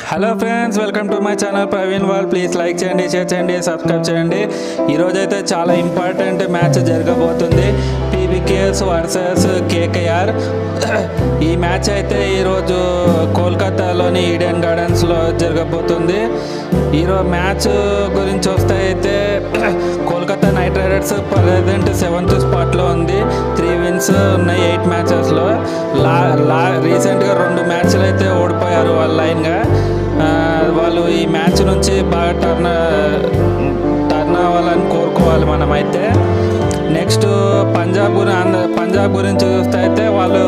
Hello friends, welcome to my channel Praveen wall. Please like చేయండి, share చేయండి, subscribe చేయండి. ఈరోజు అయితే చాలా ఇంపార్టెంట్ మ్యాచ్ జరగబోతుంది. PBKS versus KKR. ఈ మ్యాచ్ అయితే ఈరోజు కోల్కతాలోని ఈడెన్ గార్డెన్స్లో జరగబోతుంది. ఈరోజు మ్యాచ్ గురించి వస్తే అయితే Kolkata night riders present 7th స్పాట్లో ఉంది. 3 wins ఉన్నాయి 8 మ్యాచెస్లో. రీసెంట్గా 2 మ్యాచ్లు అయితే ఓడిపోయారు వాళ్ళ లైన్గా. వాళ్ళు ఈ మ్యాచ్ నుంచి బాగా టర్న్ అవ్వాలని కోరుకోవాలి మనమైతే. నెక్స్ట్ పంజాబ్ గురించి చూస్తే అయితే వాళ్ళు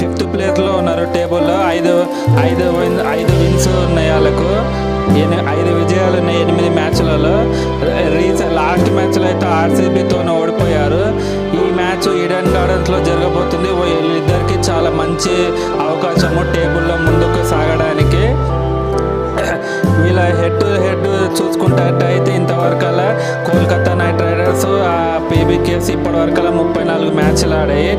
5th ప్లేస్లో ఉన్నారు టేబుల్లో. 5 wins ఉన్నాయి వాళ్ళకు. 5 విజయాలు ఉన్నాయి 8 మ్యాచ్లలో. లాస్ట్ మ్యాచ్లో అయితే ఆర్సీబీతో ఓడిపోయారు. ఈ మ్యాచ్ ఈడెన్ గార్డెన్స్లో జరగబోతుంది. వీళ్ళిద్దరికి చాలా మంచి అవకాశము టేబుల్లో ముందుకు సాగడానికి. వీళ్ళ హెడ్ టు హెడ్ చూసుకుంటే ఇంతవరకల్లా కోల్కతా నైట్ రైడర్స్ పీబీకేఎస్ ఇప్పటివరకల్లా 34 మ్యాచ్లు ఆడాయి.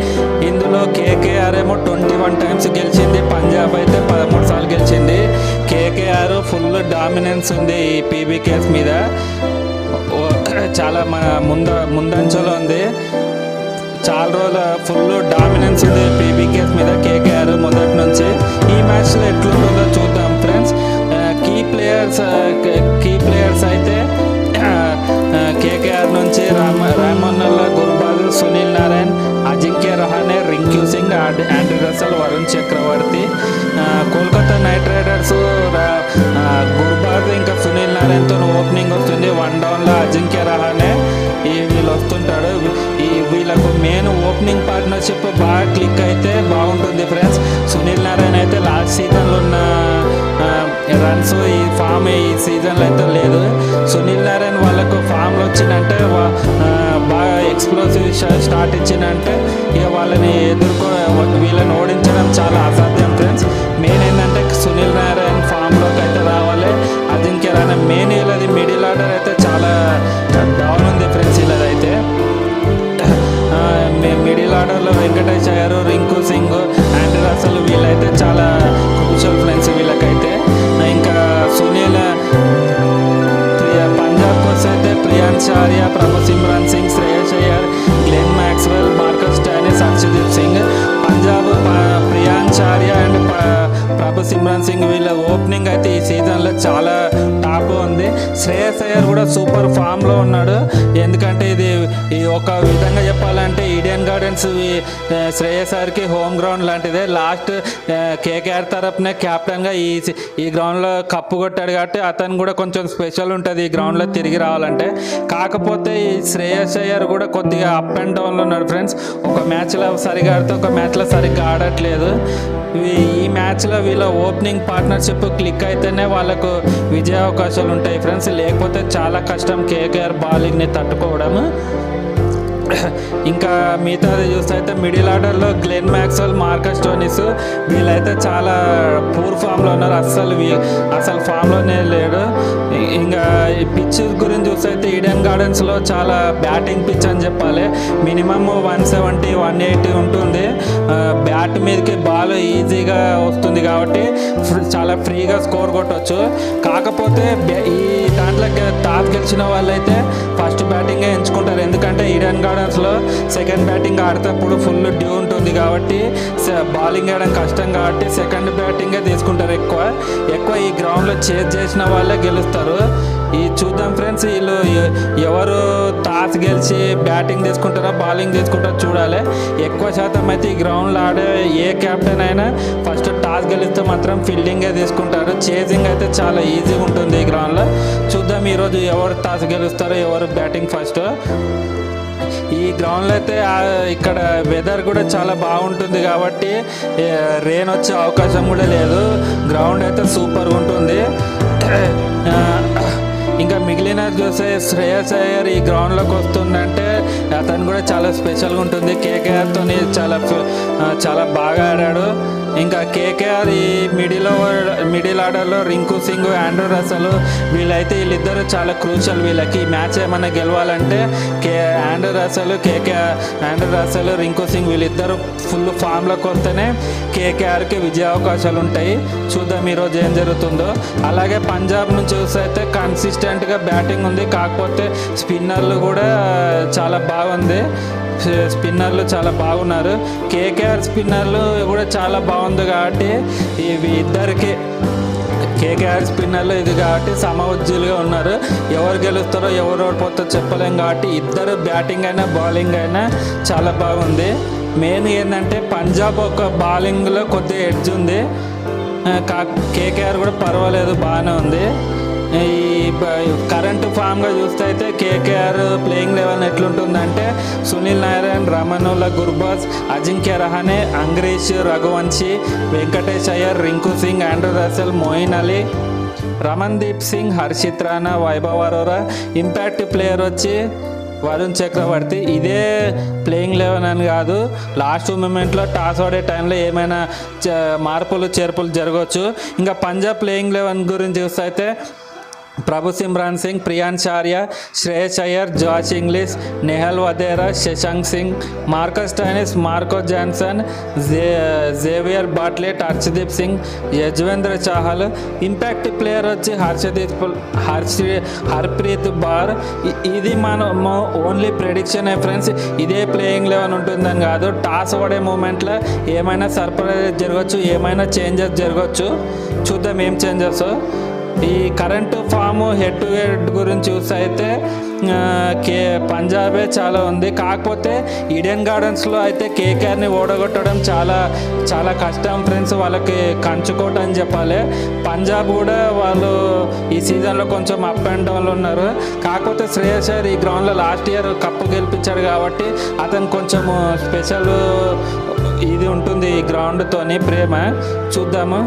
ఇందులో కేకేఆర్ ఏమో 21 times గెలిచింది. పంజాబ్ అయితే 13 సార్లు గెలిచింది. కేకేఆర్ ఫుల్ డామినెన్స్ ఉంది ఈ పీబీకేఎస్ మీద. చాలా ముందంచలో ఉంది. చాలా రోజుల ఫుల్ డామినెన్స్ ఉంది పీబీకేఎస్ మీద కేకేఆర్ మొదటి నుంచి. ఈ మ్యాచ్లో ఎట్లుంటుందో చూద్దాం ఫ్రెండ్స్. కీ ప్లేయర్స్ అయితే కేకేఆర్ నుంచి రామన్నల్లా, గుర్బాజ్, సునీల్ నారాయణ్, అజింక్య రహానే, రింక్యూ సింగ్, ఆండ్రీ రసల్, వరుణ్ చక్రవర్తి. కోల్కతా నైట్ రైడర్స్ గుర్బాజ్ ఇంకా సునీల్ నారాయణ్తో ఓపెనింగ్ వస్తుంది. 1 downలో అజింక్య రహానే వీళ్ళు వస్తుంటాడు. వీళ్ళకు మెయిన్ ఓపెనింగ్ పార్ట్నర్షిప్ బాగా క్లిక్ అయితే బాగుంటుంది ఫ్రెండ్స్. సునీల్ నారాయణ అయితే లాస్ట్ సీజన్లో ఉన్న రన్స్ ఈ సీజన్లో అయితే లేదు. సునీల్ నారాయణ వాళ్ళకు ఫామ్లో వచ్చిందంటే బాగా ఎక్స్ప్లోసివ్ స్టార్ట్ ఇచ్చిందంటే ఇక వీళ్ళని ఓడించడం చాలా అసాధ్యం ఫ్రెండ్స్. మెయిన్ ఏంటంటే సునీల్ నారాయణ ఫామ్లోకి అయితే రావాలి. అజింక్య రహానే మెయిన్ వీళ్ళది మిడిల్ ఆర్డర్ అయితే చాలా డౌన్ ఉంది ఫ్రెండ్స్. వీళ్ళదైతే మిడిల్ ఆర్డర్లో వెంకటేష్ అయ్యారు, రింకు సింగ్, ఆండ్రీ రసల్ వీళ్ళైతే చాలా క్రూషియల్ ఫ్రెండ్స్ వీళ్ళకైతే. ఇంకా పంజాబ్కి వస్తే అయితే Priyansh Arya, Prabhsimran Singh, Shreyas Iyer, Glenn Maxwell, Marcus Stoinis, Harshdeep Singh. Punjab Priyansh Arya and Prabhsimran Singh వీళ్ళ ఓపెనింగ్ అయితే ఈ సీజన్లో చాలా టాప్ ఉంది. శ్రేయస్ అయ్యర్ కూడా సూపర్ ఫామ్లో ఉన్నాడు. ఎందుకంటే ఇది ఒక విధంగా చెప్పాలంటే ఈడెన్ గార్డెన్స్ శ్రేయస్ అయ్యర్కి హోమ్ గ్రౌండ్ లాంటిదే. లాస్ట్ కేకేఆర్ తరపునే క్యాప్టెన్గా ఈ గ్రౌండ్లో కప్పు కొట్టాడు కాబట్టి అతను కూడా కొంచెం స్పెషల్ ఉంటుంది ఈ గ్రౌండ్లో తిరిగి రావాలంటే. కాకపోతే ఈ శ్రేయస్ అయ్యర్ కూడా కొద్దిగా అప్ అండ్ డౌన్లో ఉన్నాడు ఫ్రెండ్స్. ఒక మ్యాచ్లో సరిగా ఆడితే ఒక మ్యాచ్లో సరిగ్గా ఆడట్లేదు. ఈ మ్యాచ్లో వీళ్ళ ఓపెనింగ్ పార్ట్నర్షిప్ క్లిక్ అయితేనే వాళ్ళకు విజయ అవకాశాలు ఉంటాయి ఫ్రెండ్స్. లేకపోతే చాలా కష్టం కేకేఆర్ బౌలింగ్ని తట్టుకోవడం. ఇంకా మిగతాది చూస్తే అయితే మిడిల్ ఆర్డర్లో గ్లెన్ మ్యాక్స్వెల్, మార్కస్ స్టోనిస్ వీళ్ళైతే చాలా పూర్ ఫామ్లో ఉన్నారు. అసలు ఫామ్లోనే లేడు. ఇంకా ఈ పిచ్ గురించి చూస్తే అయితే ఈడెన్ గార్డెన్స్లో చాలా బ్యాటింగ్ పిచ్ అని చెప్పాలి. మినిమం 170, 180 ఉంటుంది. బ్యాట్ మీదకి బాల్ ఈజీగా వస్తుంది కాబట్టి చాలా ఫ్రీగా స్కోర్ కొట్టవచ్చు. కాకపోతే ఈ దాంట్లో టాప్ గెలిచిన వాళ్ళైతే ఫస్ట్ బ్యాటింగే ఎంచుకుంటారు. ఎందుకంటే ఈడెన్ గార్డెన్స్లో సెకండ్ బ్యాటింగ్ ఆడేటప్పుడు ఫుల్ డ్యూ ఉంటుంది కాబట్టి బౌలింగ్ వేయడం కష్టం కాబట్టి సెకండ్ బ్యాటింగే తీసుకుంటారు. ఎక్కువ ఈ గ్రౌండ్లో చేజ్ చేసిన వాళ్ళే గెలుస్తారు. చూద్దాం ఫ్రెండ్స్, వీళ్ళు ఎవరు టాస్ గెలిచి బ్యాటింగ్ తీసుకుంటారో బౌలింగ్ తీసుకుంటారో చూడాలి. ఎక్కువ శాతం అయితే ఈ గ్రౌండ్లో ఆడే ఏ కెప్టెన్ అయినా ఫస్ట్ టాస్ గెలిస్తే మాత్రం ఫీల్డింగే తీసుకుంటారు. చేజింగ్ అయితే చాలా ఈజీగా ఉంటుంది ఈ గ్రౌండ్లో. చూద్దాం ఈరోజు ఎవరు టాస్ గెలుస్తారో ఎవరు బ్యాటింగ్ ఫస్ట్. ఈ గ్రౌండ్లో అయితే ఇక్కడ వెదర్ కూడా చాలా బాగుంటుంది కాబట్టి రెయిన్ వచ్చే అవకాశం కూడా లేదు. గ్రౌండ్ అయితే సూపర్గా ఉంటుంది. ఇంకా మిగిలిన చూస్తే శ్రేయస్ అయ్యర్ ఈ గ్రౌండ్లోకి వస్తుందంటే అతను కూడా చాలా స్పెషల్గా ఉంటుంది. కేకేఆర్తో చాలా బాగా ఆడాడు. ఇంకా కేకేఆర్ ఈ మిడిల్ ఆర్డర్లో రింకు సింగ్, ఆండ్రూ రసల్ వీళ్ళైతే వీళ్ళిద్దరూ చాలా క్రూషియల్. వీళ్ళకి ఈ మ్యాచ్ ఏమైనా గెలవాలంటే ఆండ్రూ రసల్, రింకు సింగ్ వీళ్ళిద్దరూ ఫుల్ ఫామ్లోకి వస్తేనే కేకేఆర్కి విజయ అవకాశాలు ఉంటాయి. చూద్దాం ఈరోజు ఏం జరుగుతుందో. అలాగే పంజాబ్ నుంచి చూస్తే కన్సిస్టెంట్గా బ్యాటింగ్ ఉంది, కాకపోతే స్పిన్నర్లు కూడా చాలా బాగుంది. స్పిన్నర్లు చాలా బాగున్నారు. కేకేఆర్ స్పిన్నర్లు కూడా చాలా బాగుంది కాబట్టి ఇవి ఇద్దరికి కేకేఆర్ స్పిన్నర్లు ఇది కాబట్టి సమఉజ్జీలుగా ఉన్నారు. ఎవరు గెలుస్తారో ఎవరు ఓడిపోతారో చెప్పలేం కాబట్టి ఇద్దరు బ్యాటింగ్ అయినా బౌలింగ్ అయినా చాలా బాగుంది. మెయిన్ ఏంటంటే పంజాబ్ ఒక బౌలింగ్లో కొద్దిగా ఎడ్జ్ ఉంది, కేకేఆర్ కూడా పర్వాలేదు బాగానే ఉంది. ఈ కరెంటు ఫామ్గా చూస్తే అయితే కేకేఆర్ ప్లేయింగ్ లెవెల్ ఎట్లుంటుందంటే Sunil Narayan, Rahmanullah Gurbaz, Ajinkya Rahane, Angkrish, Raghuvanshi, Venkatesh Iyer, Rinku Singh, Andre Russell, Moeen Ali, Ramandeep Singh, Harshit Rana, Vaibhav Arora. Impact player వచ్చి వరుణ్ చక్రవర్తి. ఇదే ప్లేయింగ్ లెవెన్ అని కాదు, లాస్ట్ మూమెంట్లో టాస్ ఆడే టైంలో ఏమైనా మార్పులు చేర్పులు జరగవచ్చు. ఇంకా పంజాబ్ ప్లేయింగ్ లెవెన్ గురించి చూస్తే అయితే Prabhsimran Singh, Priyansh Arya, Shreyas Iyer, Josh Inglis, Nehal Wadhera, Shashank Singh, Marcus Stoinis, Marco Jansen, Xavier Bartlett, Arshdeep Singh, Yuzvendra Chahal. Impact player వచ్చి హర్ప్రీత్ బార్. ఇది మన ఓన్లీ ప్రెడిక్షన్ ఫ్రెండ్స్. ఇదే ప్లేయింగ్ లెవెన్ ఉంటుందని కాదు, టాస్ పడే మూమెంట్లో ఏమైనా సర్ప్రైజ్ జరగచ్చు, ఏమైనా చేంజెస్ జరగచ్చు. చూద్దాం ఏం చేంజెస్. ఈ current form head to head గురించి చూస్తే అయితే పంజాబే చాలా ఉంది, కాకపోతే ఈడెన్ గార్డెన్స్లో అయితే కేకేఆర్ని ఓడగొట్టడం చాలా చాలా కష్టం ఫ్రెండ్స్. వాళ్ళకి కంచుకోట అని చెప్పాలి. పంజాబ్ కూడా వాళ్ళు ఈ సీజన్లో కొంచెం అప్ అండ్ డౌన్లో ఉన్నారు, కాకపోతే శ్రేయస్ అయ్యర్ ఈ గ్రౌండ్లో లాస్ట్ ఇయర్ కప్పు గెలిపించాడు కాబట్టి అతను కొంచెం స్పెషల్ ఇది ఉంటుంది ఈ గ్రౌండ్తోని ప్రేమ. చూద్దాము,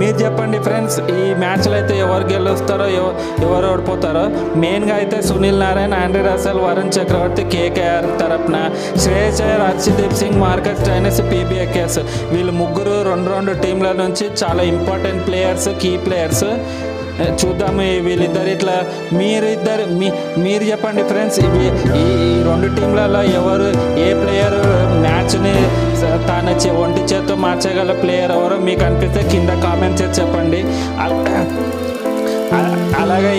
మీరు చెప్పండి ఫ్రెండ్స్. ఈ మ్యాచ్లో అయితే ఎవరు గెలుస్తారో ఎవరు ఓడిపోతారో. మెయిన్గా అయితే సునీల్ నారాయణ్, ఆండ్రూ రసల్, వరుణ్ చక్రవర్తి కేకేఆర్ తరపున, శ్రేయస్ అయ్యర్, హర్షదీప్ సింగ్, మార్కస్ స్టోయినిస్, పీబీఎక్ఎస్ వీళ్ళు ముగ్గురు రెండు టీంల నుంచి చాలా ఇంపార్టెంట్ ప్లేయర్స్, కీ ప్లేయర్స్. చూద్దాము వీళ్ళిద్దరు ఇట్లా మీరు చెప్పండి ఫ్రెండ్స్. ఈ రెండు టీంలలో ఎవరు ఏ ప్లేయర్ మ్యాచ్ని తన ఒంటి చేత్తో మార్చగల ప్లేయర్ ఎవరో మీకు అనిపిస్తే కింద కామెంట్ చేసి చెప్పండి. అలాగే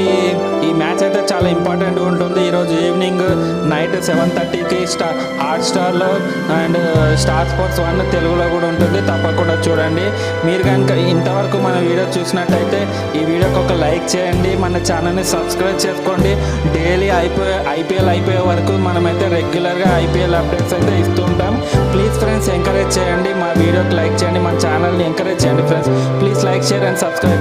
ఈ మ్యాచ్ అయితే చాలా ఇంపార్టెంట్గా ఉంటుంది. ఈరోజు ఈవినింగ్ నైట్ 7:30కి హాట్స్టార్లో అండ్ స్టార్ స్పోర్ట్స్ 1 తెలుగులో కూడా ఉంటుంది, తప్పకుండా చూడండి. మీరు కనుక ఇంతవరకు మన వీడియో చూసినట్టయితే ఈ వీడియోకి ఒక లైక్ చేయండి, మన ఛానల్ని సబ్స్క్రైబ్ చేసుకోండి. డైలీ ఐపీఎల్ అయిపోయే వరకు మనమైతే రెగ్యులర్గా ఐపీఎల్ అప్డేట్స్ అయితే ఇస్తూ ఉంటాం. ప్లీజ్ ఫ్రెండ్స్ ఎంకరేజ్ చేయండి, మా వీడియోకి లైక్ చేయండి, మన ఛానల్ని ఎంకరేజ్ చేయండి friends. Please like, share and subscribe.